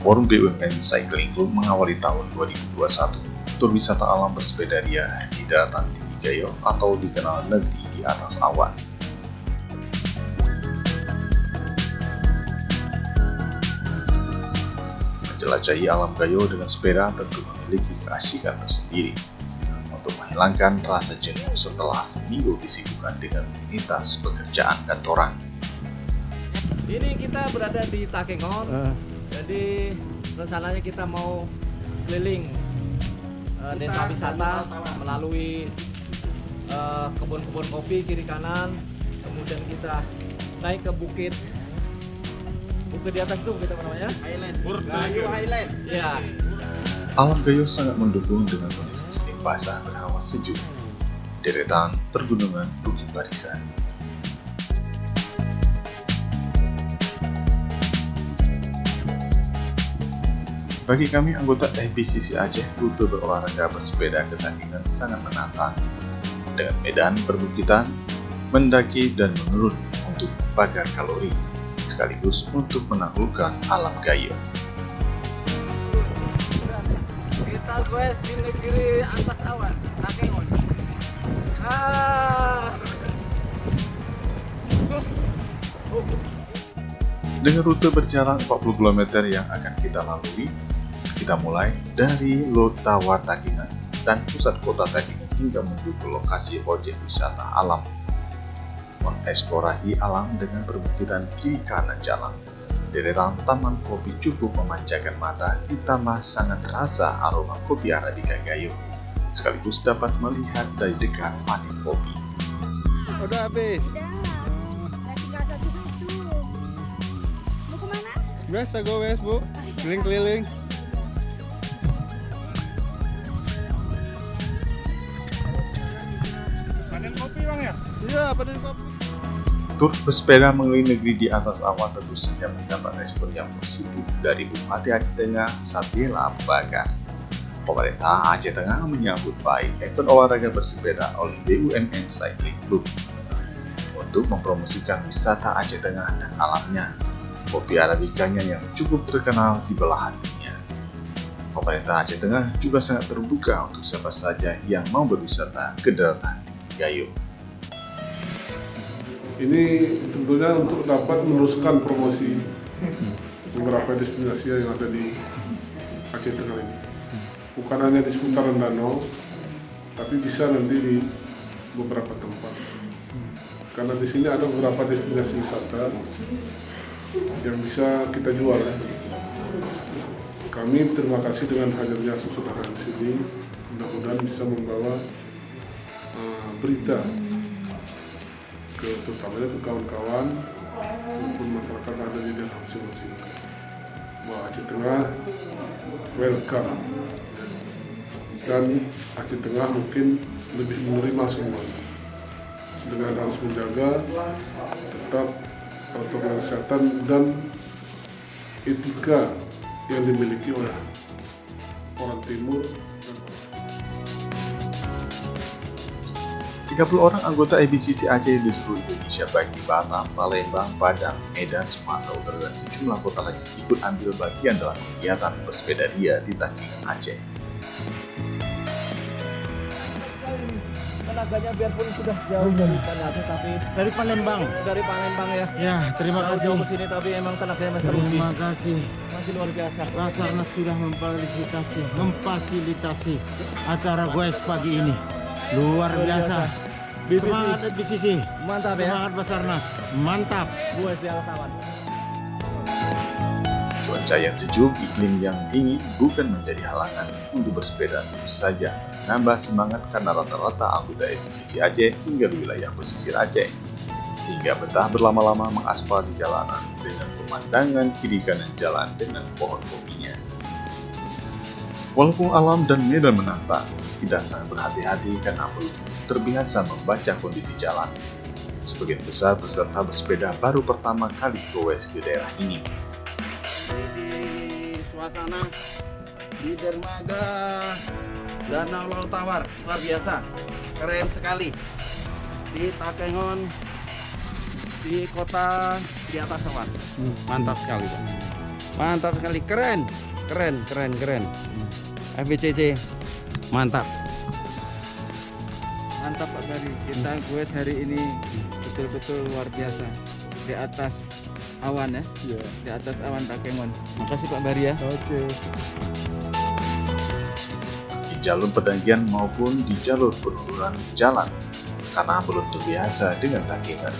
Forum BUMN Cycling Club mengawali tahun 2021 tur wisata alam bersepeda ria di daratan tinggi Gayo atau dikenal negeri di atas awan. Menjelajahi alam Gayo dengan sepeda tentu memiliki keasyikan tersendiri untuk menghilangkan rasa jenuh setelah seminggu disibukkan dengan rutinitas pekerjaan kantoran. Ini kita berada di Takengon, jadi rencananya kita mau keliling desa wisata melalui kebun-kebun kopi kiri kanan, kemudian kita naik ke bukit di atas itu kita namanya Highland. Gayo Highland. Ya. Alam Gayo sangat mendukung dengan kondisi iklim basah berhawa sejuk, deretan pergunungan bukit barisan. Bagi kami anggota FBCC Aceh, rute berolahraga bersepeda ke Takengon sangat menantang dengan medan perbukitan, mendaki dan menurun untuk bakar kalori, sekaligus untuk menaklukkan alam Gayo. Kita guys di negeri atas awan, Takengon. Dengan rute berjalan 40 km yang akan kita lalui, kita mulai dari Lotawar Takengon dan pusat kota Takengon hingga menuju ke lokasi objek wisata alam. Mengeksplorasi alam dengan perbukitan kiri kanan jalan. Deretan taman kopi cukup memanjakan mata, ditambah sangat terasa aroma kopi Arabica Gayo. Sekaligus dapat melihat dari dekat panen kopi. Udah habis? Udah tinggal satu. Mau kemana? Biasa goes bu, keliling-keliling. Panen kopi bang ya? Iya, panen kopi. Tur bersepeda mengelilingi negeri di atas awan tentu saja mendapat respon yang positif dari Bupati Aceh Tengah, Sabiela Abu Bakar. Pemerintah Aceh Tengah menyambut baik event olahraga bersepeda oleh BUMN Cycling Club untuk mempromosikan wisata Aceh Tengah dan alamnya, kopi Arabicanya yang cukup terkenal di belahan dunia. Pemerintah Aceh Tengah juga sangat terbuka untuk siapa saja yang mau berwisata ke daratan Gayo. Ini tentunya untuk dapat meneruskan promosi beberapa destinasi yang ada di Aceh Tengah ini. Bukan hanya di seputaran danau, tapi bisa nanti di beberapa tempat. Karena di sini ada beberapa destinasi wisata yang bisa kita jual. Kami terima kasih dengan hadirnya saudara di sini. Mudah-mudahan bisa membawa berita terutamanya ke kawan-kawan maupun masyarakat yang ada di daerah masing-masing. Bahwa Aceh Tengah welcome, dan Aceh Tengah mungkin lebih menerima semua dengan harus menjaga tetap protokol kesehatan dan etika yang dimiliki oleh orang Timur. 30 orang anggota FBCC Aceh di seluruh Indonesia baik di Batam, Palembang, Padang, Medan, Sumatera Utara dan sejumlah kota lain ikut ambil bagian dalam kegiatan bersepeda ria di Takengon Aceh. Tenaganya biarpun sudah jauh dari Aceh, tapi Dari Palembang. dari Palembang ya. Ya, terima kasih. Jauh ke sini tapi emang tenaganya masih teruji. Terima kasih. Masih luar biasa. Basarnas sudah memfasilitasi acara goes pagi ini. Luar biasa. BCC. Semangat BCC. Mantap ya. Semangat Basarnas. Mantap. Gue di atas awan. Cuaca yang sejuk, iklim yang dingin bukan menjadi halangan untuk bersepeda, tentu saja nambah semangat karena rata-rata anggota FBCC Aceh hingga wilayah pesisir Aceh, sehingga betah berlama-lama mengaspal di jalanan dengan pemandangan kiri kanan jalan dengan pohon kopinya. Walaupun alam dan medan menantang, kita sangat berhati-hati karena belum terbiasa membaca kondisi jalan. Sebagian besar peserta bersepeda baru pertama kali goes ke daerah ini. Di suasana di dermaga Danau Lotawar, luar biasa, keren sekali. Di Takengon, di kota di atas awan, mantap sekali Pak. Mantap sekali, keren. FBCC, mantap. Mantap Pak Bari, kita goes hari ini betul-betul luar biasa. Di atas awan ya, di atas awan Takengon. Makasih Pak Bari ya. Oke. Di jalur pendakian maupun di jalur penurunan jalan karena belum terbiasa dengan Takengon.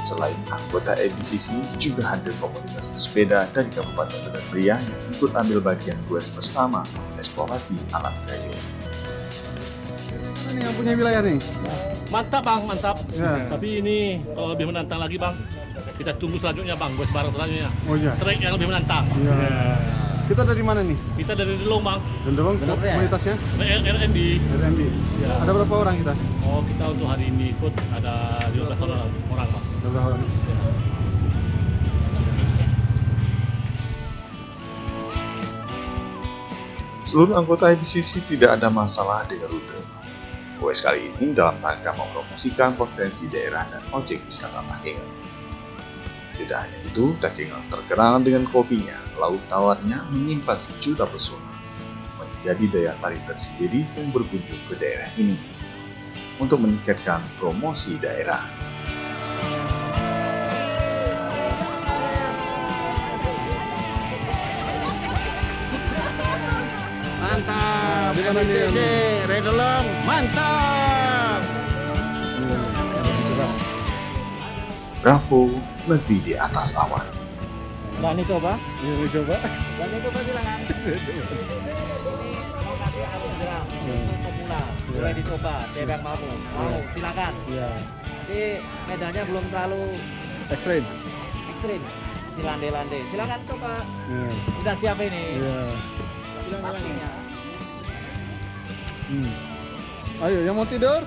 Selain anggota EBCC, juga hadir komunitas pesepeda dari Kabupaten Medan Raya yang ikut ambil bagian goes bersama eksplorasi alam kayu. Ini yang punya wilayah nih. Mantap bang, mantap. Ya. Tapi ini kalau lebih menantang lagi bang, kita tunggu selanjutnya bang, goes bareng selanjutnya. Oh iya. Trek yang lebih menantang. Iya. Kita dari mana nih? Kita dari Delong bang, Dan Delong komunitasnya? RND. RMD. Ya. Ada berapa orang kita? Oh kita untuk hari ini ikut ada 15 orang bang. Ada berapa orang? Seluruh anggota EBCC tidak ada masalah dengan rute. Goes kali ini dalam rangka mempromosikan potensi daerah dan objek wisata Takengon. Tidak hanya itu, Takengon terkenal dengan kopinya, laut tawarnya menyimpan sejuta pesona, menjadi daya tarik tersendiri yang berkunjung ke daerah ini untuk meningkatkan promosi daerah. Mantap. Di mana nih? FBCC, Redelong, mantap. Bravo, negeri di atas awan. Berani coba? Ini coba. Berani coba silakan. Ini lokasi alam jeram untuk pemula. Boleh dicoba, siapa yang mau silakan. Iya. Tapi medannya belum terlalu Ekstrim. ekstrim. Masih landai-landai. Silakan coba. Iya. Udah siap ini. Iya. Pastinya. Ayo, yang mau tidur?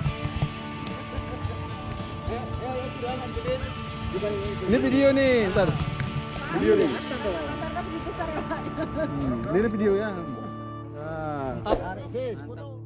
Ini video nih, ntar. Video nih. Antar lebih besar ya Pak. Ini video ya. Nah. Tarik sis, foto.